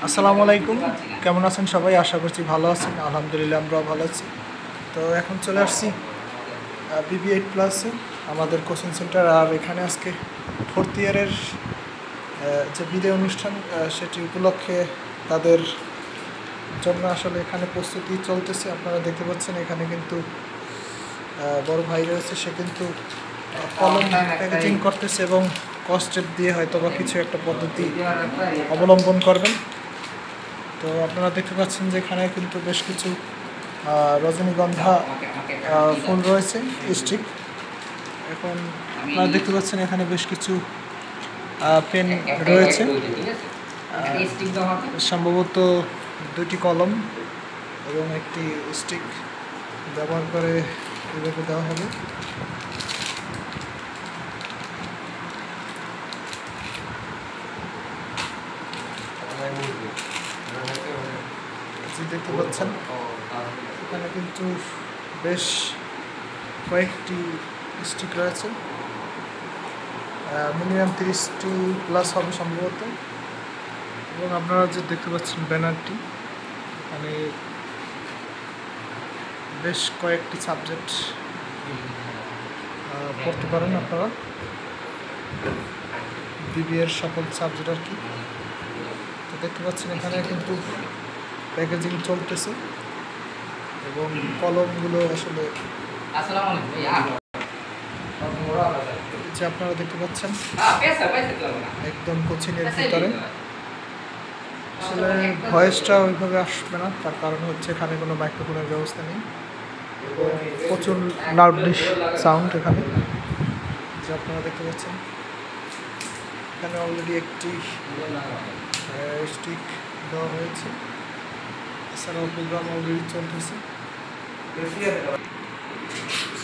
আসসালামু আলাইকুম, কেমন আছেন সবাই? আশা করছি ভালো আছেন। আলহামদুলিল্লাহ আমরাও ভালো আছি। তো এখন চলে আসছি BB8+ আমাদের কোচিং সেন্টার। আর এখানে আজকে 4th ইয়ারের যে বিদায় অনুষ্ঠান সেটি উপলক্ষে তাদের জন্য আসলে এখানে প্রস্তুতি চলতেছে। আপনারা দেখতে পাচ্ছেন এখানে কিন্তু বড় ভাই রয়েছে, সে কিন্তু কলম প্যাকেজিং করতেছে এবং কস্টেপ দিয়ে হয়তো বা কিছু একটা পদ্ধতি অবলম্বন করবেন। তো আপনারা দেখতে পাচ্ছেন যে এখানে কিন্তু বেশ কিছু রজনীগন্ধা ফুল রয়েছে, স্টিক। এখন আপনারা দেখতে পাচ্ছেন এখানে বেশ কিছু পেন রয়েছে, সম্ভবত 2টি কলম এবং একটি স্টিক ব্যবহার করে এভাবে দেওয়া হবে। দেখতে পাচ্ছেন এখানে কিন্তু বেশ কয়েকটি স্টিক রয়েছে, মিনিমাম 30টি প্লাস হবে সম্ভবত। এবং আপনারা যে দেখতে পাচ্ছেন ব্যানারটি, এখানে বেশ কয়েকটি সাবজেক্ট পড়তে পারেন আপনারা, বিবি এর সকল সাবজেক্ট আর কি। তো দেখতে পাচ্ছেন এখানে কিন্তু প্যাকেজিং চলতেছে এবং কলমগুলো আসলে যে আপনারা দেখতে পাচ্ছেন একদম কোচিংয়ের ভিতরে। আসলে ভয়েসটা ওইভাবে আসবে না, তার কারণ হচ্ছে এখানে কোনো মাইক্রোফোনের ব্যবস্থা নেই এবং প্রচুর লাউডলি সাউন্ড এখানে। যে আপনারা দেখতে পাচ্ছেন এখানে অলরেডি একটি স্টিক দেওয়া হয়েছে, এছাড়াও প্রোগ্রাম অলরেডি চলতেছে।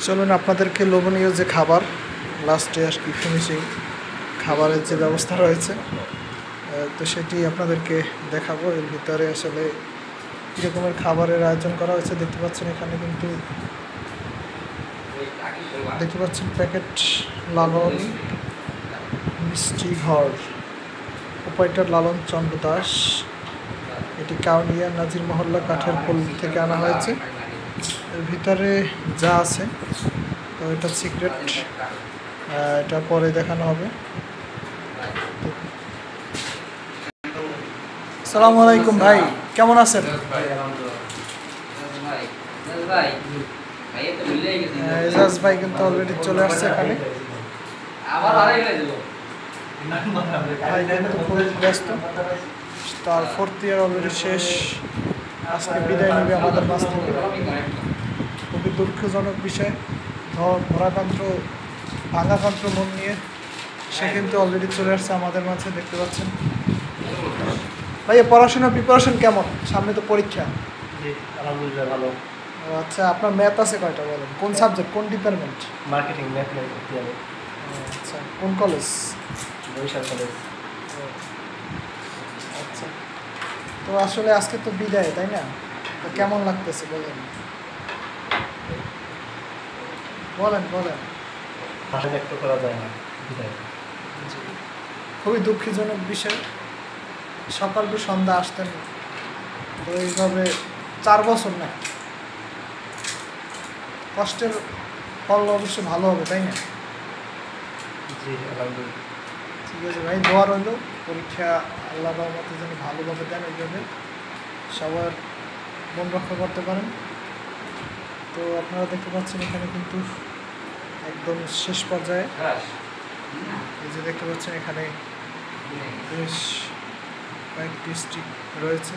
চলুন আপনাদেরকে লোভনীয় যে খাবার লাস্টে আর কি ফিনিশিং খাবারের যে ব্যবস্থা রয়েছে তো সেটি আপনাদেরকে দেখাবো। এর ভিতরে আসলে কী রকমের খাবারের আয়োজন করা হয়েছে দেখতে পাচ্ছেন। এখানে কিন্তু দেখতে পাচ্ছেন প্যাকেট লালন মিষ্টি ঘর, প্রোপাইটার লালন চন্দ্র দাস। এটি কাউনিয়া নাজির মহল্লা কাঠের ফুল থেকে আনা হয়েছে। এর ভিতরে যা আছে তো এটা সিক্রেট, এটা পরে দেখানো হবে। আসসালামু আলাইকুম ভাই, কেমন আছেন? এজাজ ভাই কিন্তু অলরেডি চলে আসছে এখানে। ভাই কিন্তু খুবই ব্যস্ত, তার 4th ইয়ার অলরেডি শেষ, আজকে বিদায় নেবে আমাদের মাঝ থেকে। খুবই দুঃখজনক বিষয়, ভাঙাকান্ত্র মন নিয়ে সে কিন্তু অলরেডি চলে আসছে আমাদের মাঝে, দেখতে পাচ্ছেন। ভাইয়া পড়াশোনার প্রিপারেশন কেমন? সামনে তো পরীক্ষা। আলহামদুলিল্লাহ ভালো। আচ্ছা, আপনার ম্যাথ আছে কয়টা বলেন? কোন সাবজেক্ট, কোন ডিপার্টমেন্ট? Marketing, math. আচ্ছা, কোন কলেজ? বরিশাল কলেজ। আচ্ছা, তো আসলে আজকে তো বিদায়, তাই না? তো কেমন লাগতেছে বলেন বলেন। ভাষা ব্যক্ত করা যায় না, বিদায়। খুবই দুঃখজনক বিষয়, সকাল টু সন্ধ্যা আসতেন, তো এইভাবে 4 বছর না, কষ্টের ফল অবশ্যই ভালো হবে, তাই না? জি আলহামদুলিল্লাহ। ঠিক আছে ভাই, দোয়া রইল পরীক্ষা আল্লাহ রহমতে যেন ভালোভাবে দেন, এইভাবে সবার মন রক্ষা করতে পারেন। তো আপনারা দেখতে পাচ্ছেন এখানে কিন্তু একদম শেষ পর্যায়ে, এই যে দেখতে পাচ্ছেন এখানে বেশ কয়েকটি স্টিক রয়েছে।